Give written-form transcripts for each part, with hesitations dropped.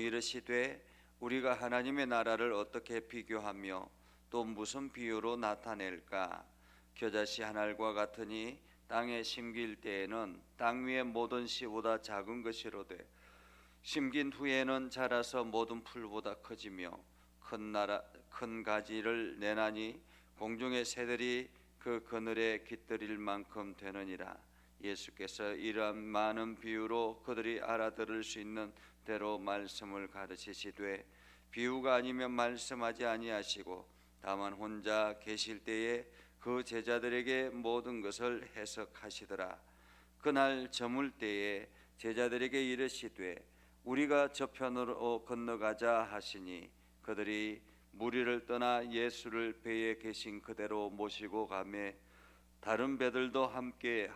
이르시되 우리가 하나님의 나라를 어떻게 비교하며 또 무슨 비유로 나타낼까? 겨자씨 한 알과 같으니 땅에 심길 때에는 땅 위의 모든 씨보다 작은 것이로되 심긴 후에는 자라서 모든 풀보다 커지며 큰 가지를 내나니 공중의 새들이 그 그늘에 깃들일 만큼 되느니라. 예수께서 이러한 많은 비유로 그들이 알아들을 수 있는 대로 말씀을 가르치시되 비유가 아니면 말씀하지 아니하시고 다만 혼자 계실 때에 그 제자들에게 모든 것을 해석하시더라. 그날 저물 때에 제자들에게 이르시되 우리가 저편으로 건너가자 하시니 그들이 무리를 떠나 예수를 배에 계신 그대로 모시고 가매 다른 배들도 함께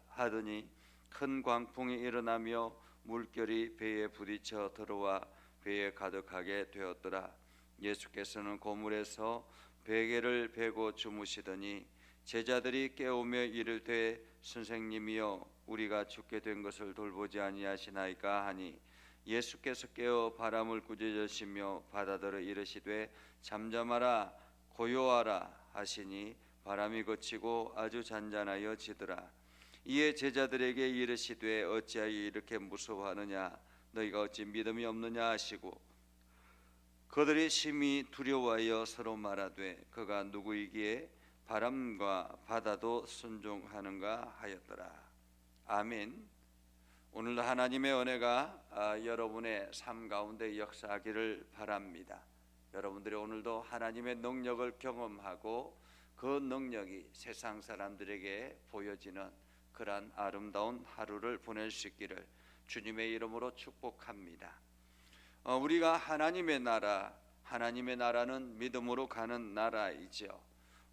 하더니 큰 광풍이 일어나며 물결이 배에 부딪혀 들어와 배에 가득하게 되었더라. 예수께서는 고물에서 베개를 베고 주무시더니 제자들이 깨우며 이르되 선생님이여 우리가 죽게 된 것을 돌보지 아니하시나이까 하니 예수께서 깨어 바람을 꾸짖으시며 바다들어 이르시되 잠잠하라 고요하라 하시니 바람이 그치고 아주 잔잔하여 지더라. 이에 제자들에게 이르시되 어찌하여 이렇게 무서워하느냐 너희가 어찌 믿음이 없느냐 하시고 그들이 심히 두려워하여 서로 말하되 그가 누구이기에 바람과 바다도 순종하는가 하였더라. 아멘. 오늘도 하나님의 은혜가 여러분의 삶 가운데 역사하기를 바랍니다. 여러분들이 오늘도 하나님의 능력을 경험하고 그 능력이 세상 사람들에게 보여지는 그러한 아름다운 하루를 보낼 수 있기를 주님의 이름으로 축복합니다. 우리가 하나님의 나라는 믿음으로 가는 나라이죠.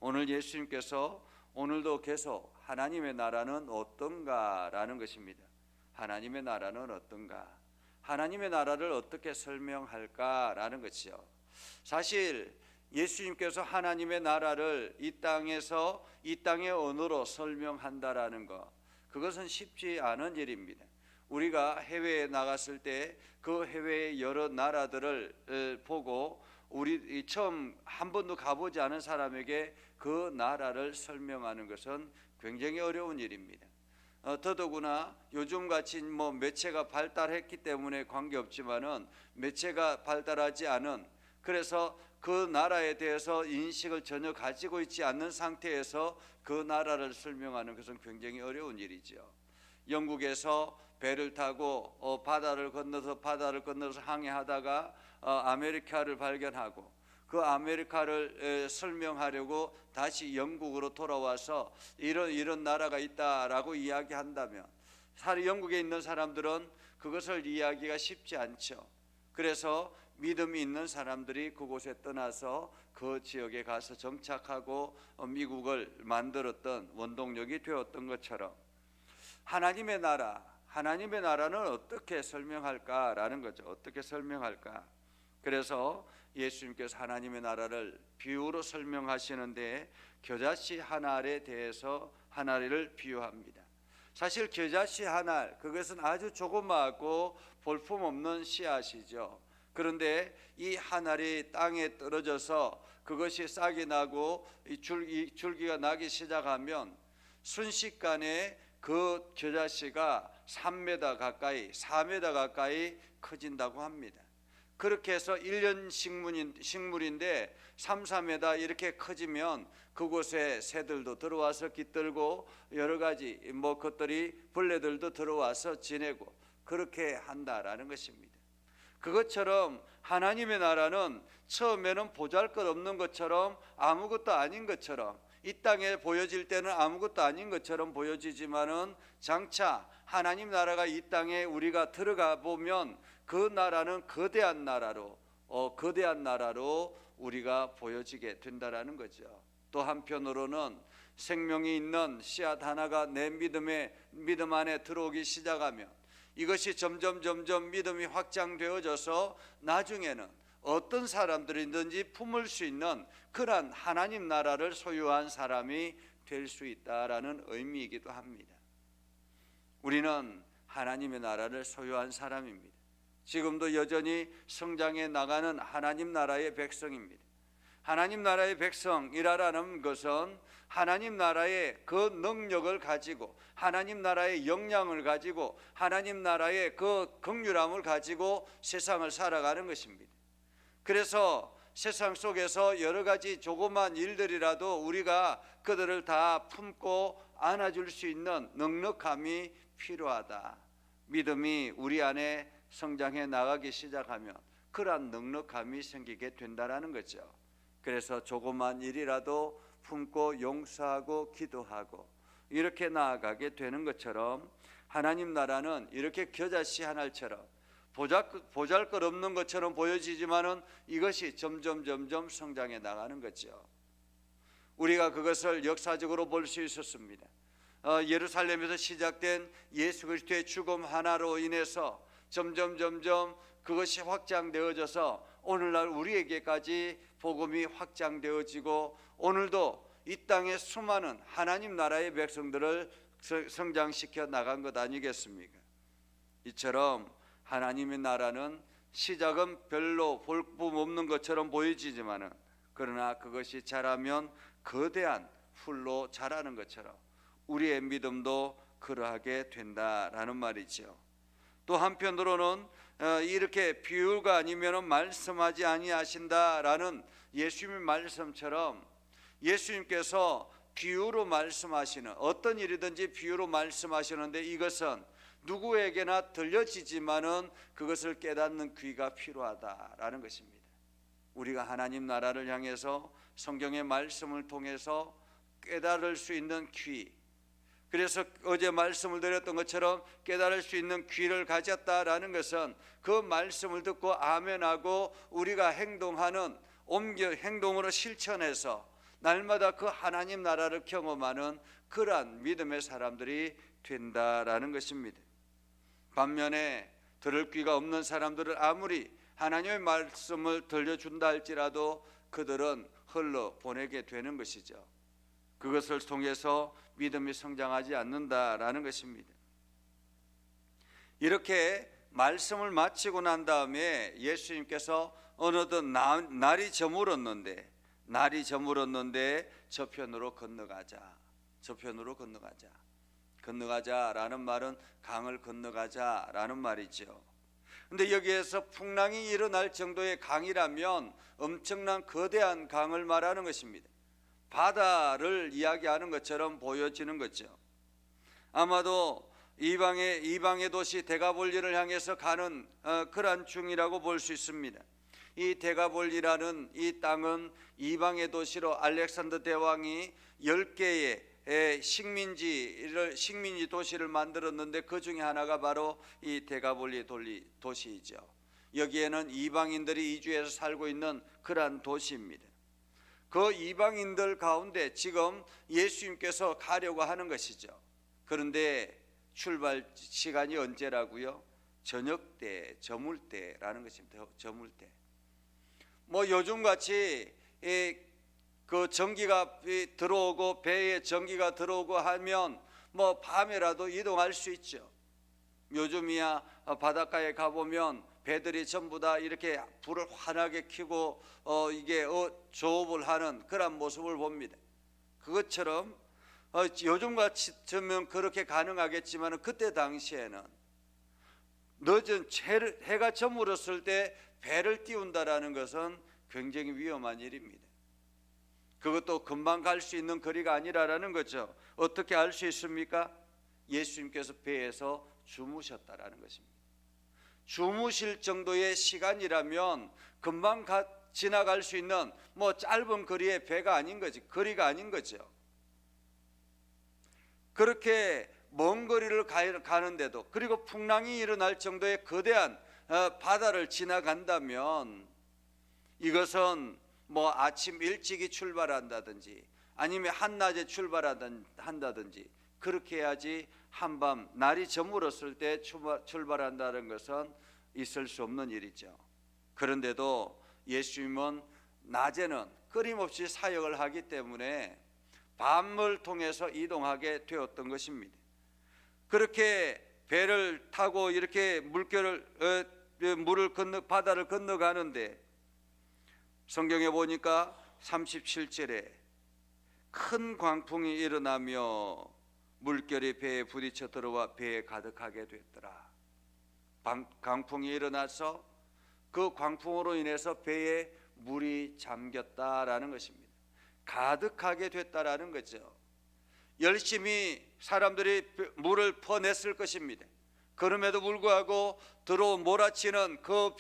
오늘 예수님께서 오늘도 계속 하나님의 나라는 어떤가라는 것입니다. 하나님의 나라는 어떤가? 하나님의 나라를 어떻게 설명할까라는 것이죠. 사실 예수님께서 하나님의 나라를 이 땅에서 이 땅의 언어로 설명한다라는 것, 그것은 쉽지 않은 일입니다. 우리가 해외에 나갔을 때 그 해외의 여러 나라들을 보고 우리 처음 한 번도 가보지 않은 사람에게 그 나라를 설명하는 것은 굉장히 어려운 일입니다. 더더구나 요즘같이 매체가 발달했기 때문에 관계없지만은 매체가 발달하지 않은, 그래서 그 나라에 대해서 인식을 전혀 가지고 있지 않는 상태에서 그 나라를 설명하는 것은 굉장히 어려운 일이죠. 영국에서 배를 타고 바다를 건너서 항해하다가 아메리카를 발견하고 그 아메리카를 설명하려고 다시 영국으로 돌아와서 이런 나라가 있다라고 이야기한다면 사실 영국에 있는 사람들은 그것을 이해하기가 쉽지 않죠. 그래서 믿음이 있는 사람들이 그곳에 떠나서 그 지역에 가서 정착하고 미국을 만들었던 원동력이 되었던 것처럼 하나님의 나라는 어떻게 설명할까라는 거죠. 어떻게 설명할까? 그래서 예수님께서 하나님의 나라를 비유로 설명하시는데 겨자씨 한 알에 대해서 한 알을 비유합니다. 사실 겨자씨 한 알, 그것은 아주 조그마하고 볼품없는 씨앗이죠. 그런데 이 한 알이 땅에 떨어져서 그것이 싹이 나고 줄기가 나기 시작하면 순식간에 그 겨자씨가 3m 가까이 4m 가까이 커진다고 합니다. 그렇게 해서 1년 식물인데 3, 4m 이렇게 커지면 그곳에 새들도 들어와서 깃들고 여러 가지 것들이 벌레들도 들어와서 지내고 그렇게 한다라는 것입니다. 그것처럼 하나님의 나라는 처음에는 보잘것없는 것처럼 아무것도 아닌 것처럼 이 땅에 보여질 때는 아무것도 아닌 것처럼 보여지지만은 장차 하나님 나라가 이 땅에 우리가 들어가 보면 그 나라는 거대한 나라로 우리가 보여지게 된다라는 거죠. 또 한편으로는 생명이 있는 씨앗 하나가 내 믿음 안에 들어오기 시작하면 이것이 점점 믿음이 확장되어져서 나중에는 어떤 사람들이든지 품을 수 있는 그러한 하나님 나라를 소유한 사람이 될 수 있다라는 의미이기도 합니다. 우리는 하나님의 나라를 소유한 사람입니다. 지금도 여전히 성장해 나가는 하나님 나라의 백성입니다. 하나님 나라의 백성이라는 것은 하나님 나라의 그 능력을 가지고, 하나님 나라의 역량을 가지고, 하나님 나라의 그 긍휼함을 가지고 세상을 살아가는 것입니다. 그래서 세상 속에서 여러 가지 조그만 일들이라도 우리가 그들을 다 품고 안아줄 수 있는 넉넉함이 필요하다. 믿음이 우리 안에 성장해 나가기 시작하면 그러한 넉넉함이 생기게 된다는 거죠. 그래서 조그만 일이라도 품고 용서하고 기도하고 이렇게 나아가게 되는 것처럼, 하나님 나라는 이렇게 겨자씨 한 알처럼 보잘것없는 것처럼 보여지지만은 이것이 점점 성장해 나가는 거죠. 우리가 그것을 역사적으로 볼 수 있었습니다. 예루살렘에서 시작된 예수 그리스도의 죽음 하나로 인해서 점점 그것이 확장되어져서 오늘날 우리에게까지 복음이 확장되어지고, 오늘도 이 땅에 수많은 하나님 나라의 백성들을 성장시켜 나간 것 아니겠습니까? 이처럼 하나님의 나라는 시작은 별로 볼품 없는 것처럼 보여지지만은, 그러나 그것이 자라면 거대한 풀로 자라는 것처럼 우리의 믿음도 그러하게 된다라는 말이죠. 또 한편으로는 이렇게 비유가 아니면 말씀하지 아니하신다라는 예수님의 말씀처럼, 예수님께서 비유로 말씀하시는, 어떤 일이든지 비유로 말씀하시는데 이것은 누구에게나 들려지지만은 그것을 깨닫는 귀가 필요하다라는 것입니다. 우리가 하나님 나라를 향해서 성경의 말씀을 통해서 깨달을 수 있는 귀, 그래서 어제 말씀을 드렸던 것처럼 깨달을 수 있는 귀를 가졌다라는 것은 그 말씀을 듣고 아멘하고 우리가 행동하는, 행동으로 실천해서 날마다 그 하나님 나라를 경험하는 그러한 믿음의 사람들이 된다라는 것입니다. 반면에 들을 귀가 없는 사람들을 아무리 하나님의 말씀을 들려준다 할지라도 그들은 흘러 보내게 되는 것이죠. 그것을 통해서 믿음이 성장하지 않는다라는 것입니다. 이렇게 말씀을 마치고 난 다음에 예수님께서 어느덧 날이 저물었는데 저편으로 건너가자라는 말은 강을 건너가자라는 말이죠. 근데 여기에서 풍랑이 일어날 정도의 강이라면 엄청난 거대한 강을 말하는 것입니다. 바다를 이야기하는 것처럼 보여지는 거죠. 아마도 이방의 도시 데가볼리를 향해서 가는 그러한 중이라고 볼 수 있습니다. 이 데가볼리라는 이 땅은 이방의 도시로 알렉산더 대왕이 10개의 식민지 도시를 만들었는데 그 중에 하나가 바로 이 데가볼리 도시이죠. 여기에는 이방인들이 이주해서 살고 있는 그러한 도시입니다. 그 이방인들 가운데 지금 예수님께서 가려고 하는 것이죠. 그런데 출발 시간이 언제라고요? 저녁 때, 저물 때라는 것입니다. 저물 때. 요즘같이 그 전기가 들어오고 배에 전기가 들어오고 하면 밤에라도 이동할 수 있죠. 요즘이야 바닷가에 가보면 배들이 전부 다 이렇게 불을 환하게 켜고 조업을 하는 그런 모습을 봅니다. 그것처럼 요즘같이면 그렇게 가능하겠지만 그때 당시에는 늦은 해가 저물었을 때 배를 띄운다라는 것은 굉장히 위험한 일입니다. 그것도 금방 갈 수 있는 거리가 아니라는 거죠. 어떻게 알 수 있습니까? 예수님께서 배에서 주무셨다라는 것입니다. 주무실 정도의 시간이라면 금방 지나갈 수 있는 짧은 거리의 배가 아닌 거지, 거리가 아닌 거죠. 그렇게 먼 거리를 가는데도, 그리고 풍랑이 일어날 정도의 거대한 바다를 지나간다면 이것은 아침 일찍이 출발한다든지 아니면 한낮에 출발한다든지 그렇게 해야지 한밤 날이 저물었을 때 출발한다는 것은 있을 수 없는 일이죠. 그런데도 예수님은 낮에는 끊임없이 사역을 하기 때문에 밤을 통해서 이동하게 되었던 것입니다. 그렇게 배를 타고 이렇게 물결을 바다를 건너가는데 성경에 보니까 37절에 큰 광풍이 일어나며 물결이 배에 부딪혀 들어와 배에 가득하게 됐더라. 광풍이 일어나서 그 광풍으로 인해서 배에 물이 잠겼다라는 것입니다. 가득하게 됐다라는 거죠. 열심히 사람들이 물을 퍼냈을 것입니다. 그럼에도 불구하고 들어온 몰아치는 그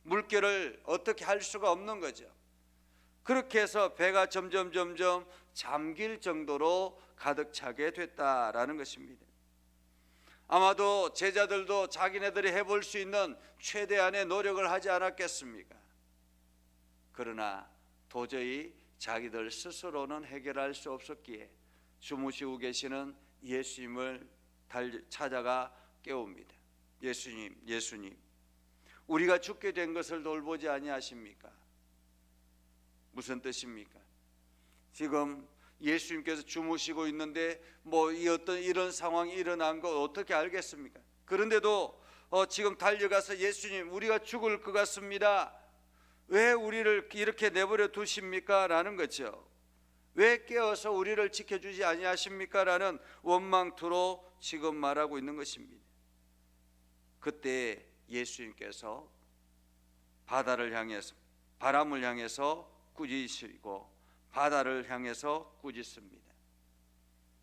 물결을 어떻게 할 수가 없는 거죠. 그렇게 해서 배가 점점 잠길 정도로 가득 차게 됐다라는 것입니다. 아마도 제자들도 자기네들이 해볼 수 있는 최대한의 노력을 하지 않았겠습니까? 그러나 도저히 자기들 스스로는 해결할 수 없었기에 주무시고 계시는 예수님을 찾아가 깨웁니다. 예수님, 우리가 죽게 된 것을 돌보지 아니하십니까? 무슨 뜻입니까? 지금 예수님께서 주무시고 있는데 어떤 이런 상황이 일어난 거 어떻게 알겠습니까? 그런데도 지금 달려가서 예수님, 우리가 죽을 것 같습니다. 왜 우리를 이렇게 내버려 두십니까? 라는 거죠. 왜 깨어서 우리를 지켜주지 아니하십니까? 라는 원망투로 지금 말하고 있는 것입니다. 그때 예수님께서 바람을 향해서 꾸짖으시고 바다를 향해서 꾸짖습니다.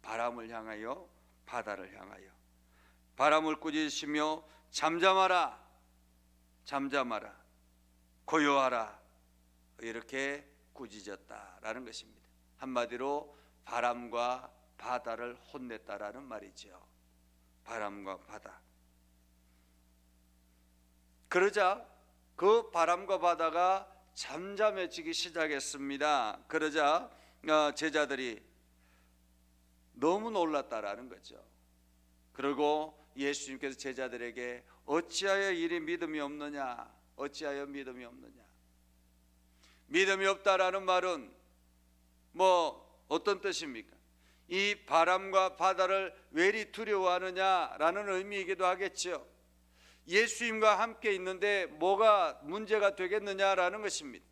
바람을 향하여 바다를 향하여 바람을 꾸짖으시며 잠잠하라 고요하라 이렇게 꾸짖었다라는 것입니다. 한마디로 바람과 바다를 혼냈다라는 말이죠. 바람과 바다. 그러자 그 바람과 바다가 잠잠해지기 시작했습니다. 그러자 제자들이 너무 놀랐다라는 거죠. 그리고 예수님께서 제자들에게 어찌하여 이리 믿음이 없느냐? 어찌하여 믿음이 없느냐? 믿음이 없다라는 말은 어떤 뜻입니까? 이 바람과 바다를 왜 이리 두려워하느냐라는 의미이기도 하겠죠. 예수님과 함께 있는데 뭐가 문제가 되겠느냐라는 것입니다.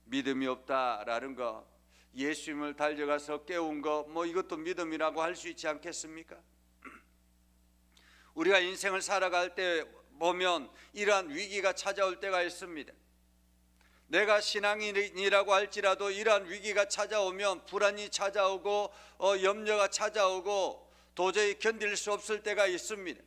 믿음이 없다라는 거, 예수님을 달려가서 깨운 거, 이것도 믿음이라고 할 수 있지 않겠습니까? 우리가 인생을 살아갈 때 보면 이러한 위기가 찾아올 때가 있습니다. 내가 신앙인이라고 할지라도 이러한 위기가 찾아오면 불안이 찾아오고 염려가 찾아오고 도저히 견딜 수 없을 때가 있습니다.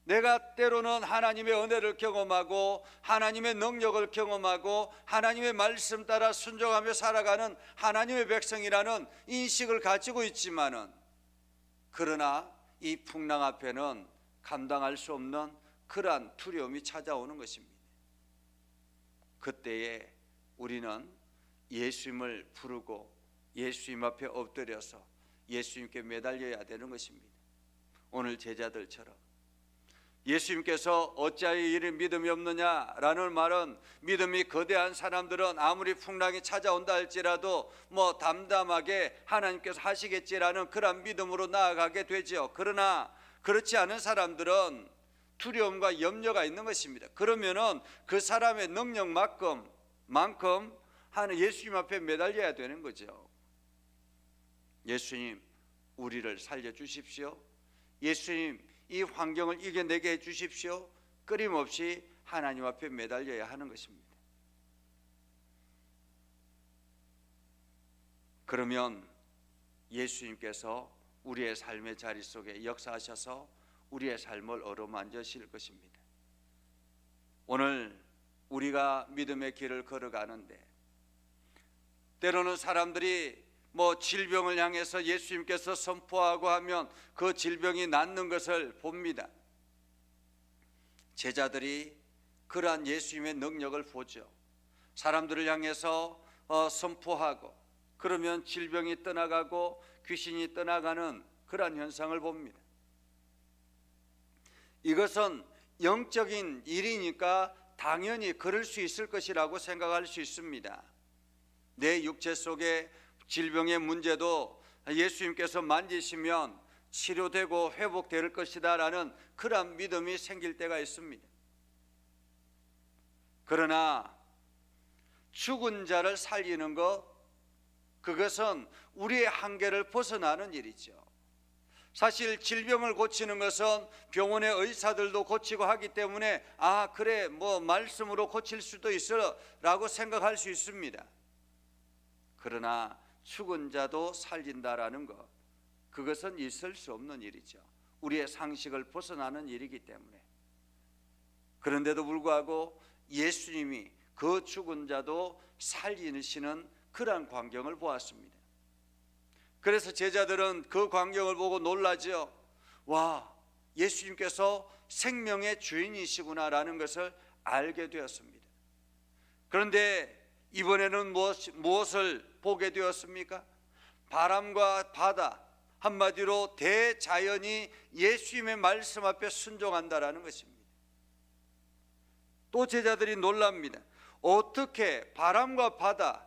내가 때로는 하나님의 은혜를 경험하고 하나님의 능력을 경험하고 하나님의 말씀 따라 순종하며 살아가는 하나님의 백성이라는 인식을 가지고 있지만은, 그러나 이 풍랑 앞에는 감당할 수 없는 그러한 두려움이 찾아오는 것입니다. 그때에 우리는 예수님을 부르고 예수님 앞에 엎드려서 예수님께 매달려야 되는 것입니다. 오늘 제자들처럼 예수님께서 어찌하여 이리 믿음이 없느냐라는 말은, 믿음이 거대한 사람들은 아무리 풍랑이 찾아온다 할지라도 담담하게 하나님께서 하시겠지라는 그런 믿음으로 나아가게 되죠. 그러나 그렇지 않은 사람들은 두려움과 염려가 있는 것입니다. 그러면은 그 사람의 능력만큼 하는 예수님 앞에 매달려야 되는 거죠. 예수님, 우리를 살려주십시오. 예수님, 이 환경을 이겨내게 해주십시오. 끊임없이 하나님 앞에 매달려야 하는 것입니다. 그러면 예수님께서 우리의 삶의 자리 속에 역사하셔서 우리의 삶을 어루만지실 것입니다. 오늘 우리가 믿음의 길을 걸어가는데 때로는 사람들이 질병을 향해서 예수님께서 선포하고 하면 그 질병이 낫는 것을 봅니다. 제자들이 그러한 예수님의 능력을 보죠. 사람들을 향해서 선포하고 그러면 질병이 떠나가고 귀신이 떠나가는 그러한 현상을 봅니다. 이것은 영적인 일이니까 당연히 그럴 수 있을 것이라고 생각할 수 있습니다. 내 육체 속에 질병의 문제도 예수님께서 만지시면 치료되고 회복될 것이다 라는 그런 믿음이 생길 때가 있습니다. 그러나 죽은 자를 살리는 것, 그것은 우리의 한계를 벗어나는 일이죠. 사실 질병을 고치는 것은 병원의 의사들도 고치고 하기 때문에 그래 말씀으로 고칠 수도 있어 라고 생각할 수 있습니다. 그러나 죽은 자도 살린다라는 것, 그것은 있을 수 없는 일이죠. 우리의 상식을 벗어나는 일이기 때문에. 그런데도 불구하고 예수님이 그 죽은 자도 살리시는 그러한 광경을 보았습니다. 그래서 제자들은 그 광경을 보고 놀라죠. 와, 예수님께서 생명의 주인이시구나라는 것을 알게 되었습니다. 그런데 이번에는 무엇을 보게 되었습니까? 바람과 바다, 한마디로 대자연이 예수님의 말씀 앞에 순종한다라는 것입니다. 또 제자들이 놀랍니다. 어떻게 바람과 바다,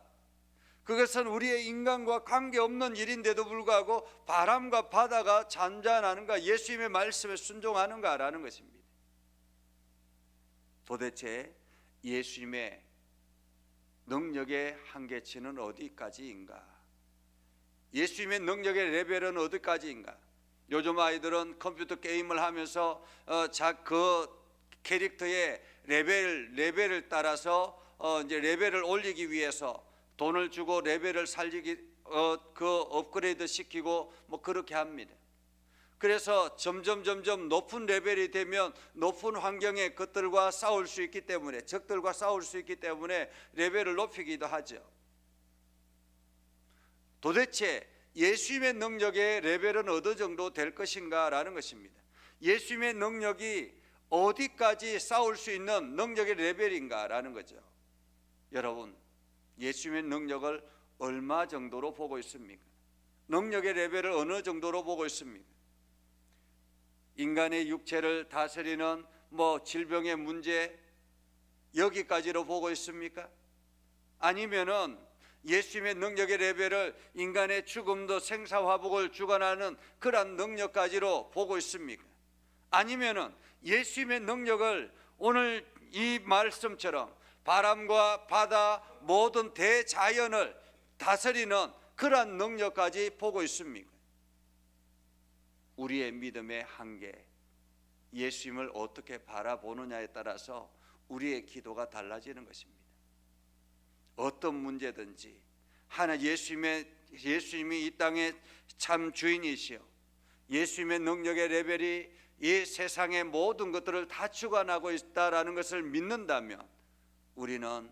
그것은 우리의 인간과 관계없는 일인데도 불구하고 바람과 바다가 잔잔하는가, 예수님의 말씀에 순종하는가라는 것입니다. 도대체 예수님의 능력의 한계치는 어디까지인가? 예수님의 능력의 레벨은 어디까지인가? 요즘 아이들은 컴퓨터 게임을 하면서 그 캐릭터의 레벨을 따라서 이제 레벨을 올리기 위해서 돈을 주고 레벨을 그 업그레이드 시키고 그렇게 합니다. 그래서 점점 높은 레벨이 되면 높은 환경의 것들과 싸울 수 있기 때문에, 적들과 싸울 수 있기 때문에 레벨을 높이기도 하죠. 도대체 예수님의 능력의 레벨은 어느 정도 될 것인가 라는 것입니다. 예수님의 능력이 어디까지 싸울 수 있는 능력의 레벨인가 라는 거죠. 여러분, 예수님의 능력을 얼마 정도로 보고 있습니까? 능력의 레벨을 어느 정도로 보고 있습니까? 인간의 육체를 다스리는 질병의 문제, 여기까지로 보고 있습니까? 아니면은 예수님의 능력의 레벨을 인간의 죽음도 생사화복을 주관하는 그러한 능력까지로 보고 있습니까? 아니면은 예수님의 능력을 오늘 이 말씀처럼 바람과 바다, 모든 대자연을 다스리는 그러한 능력까지 보고 있습니까? 우리의 믿음의 한계, 예수님을 어떻게 바라보느냐에 따라서 우리의 기도가 달라지는 것입니다. 어떤 문제든지 예수님이 이 땅의 참 주인이시여, 예수님의 능력의 레벨이 이 세상의 모든 것들을 다 주관하고 있다라는 것을 믿는다면 우리는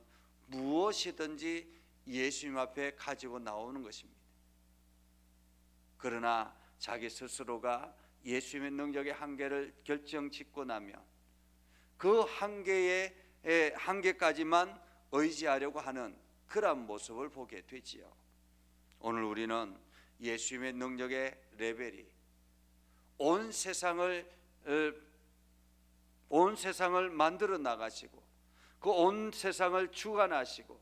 무엇이든지 예수님 앞에 가지고 나오는 것입니다. 그러나 자기 스스로가 예수님의 능력의 한계를 결정짓고 나면 그 한계까지만 의지하려고 하는 그런 모습을 보게 되지요. 오늘 우리는 예수님의 능력의 레벨이 온 세상을 만들어 나가시고 그 온 세상을 주관하시고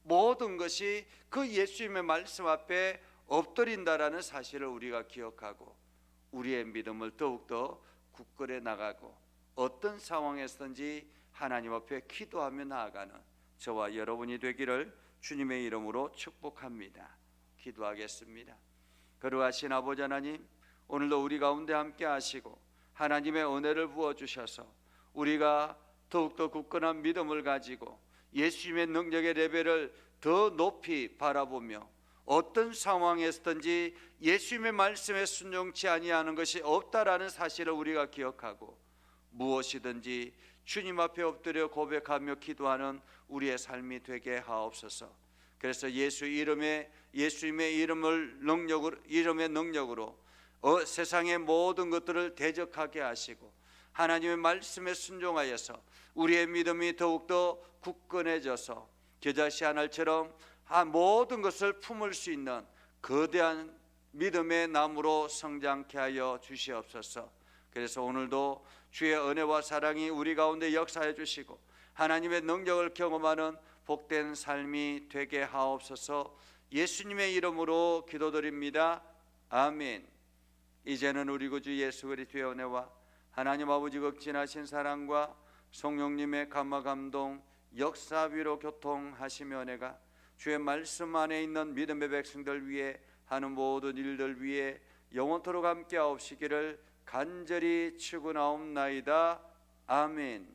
모든 것이 그 예수님의 말씀 앞에 엎드린다라는 사실을 우리가 기억하고 우리의 믿음을 더욱더 굳건해 나가고 어떤 상황에서든지 하나님 앞에 기도하며 나아가는 저와 여러분이 되기를 주님의 이름으로 축복합니다. 기도하겠습니다. 거룩하신 아버지 하나님, 오늘도 우리 가운데 함께 하시고 하나님의 은혜를 부어주셔서 우리가 더욱더 굳건한 믿음을 가지고 예수님의 능력의 레벨을 더 높이 바라보며 어떤 상황에서든지 예수님의 말씀에 순종치 아니하는 것이 없다라는 사실을 우리가 기억하고 무엇이든지 주님 앞에 엎드려 고백하며 기도하는 우리의 삶이 되게 하옵소서. 그래서 예수님의 이름의 능력으로 세상의 모든 것들을 대적하게 하시고 하나님의 말씀에 순종하여서 우리의 믿음이 더욱더 굳건해져서 겨자씨 하늘처럼 모든 것을 품을 수 있는 거대한 믿음의 나무로 성장케 하여 주시옵소서. 그래서 오늘도 주의 은혜와 사랑이 우리 가운데 역사해 주시고 하나님의 능력을 경험하는 복된 삶이 되게 하옵소서. 예수님의 이름으로 기도드립니다. 아멘. 이제는 우리 구주 예수 그리스도의 은혜와 하나님 아버지 극진하신 사랑과 성령님의 감화 감동 역사 위로 교통하시며 은혜가 주의 말씀 안에 있는 믿음의 백성들 위해 하는 모든 일들 위해 영원토록 함께하옵시기를 간절히 축원하옵나이다. 아멘.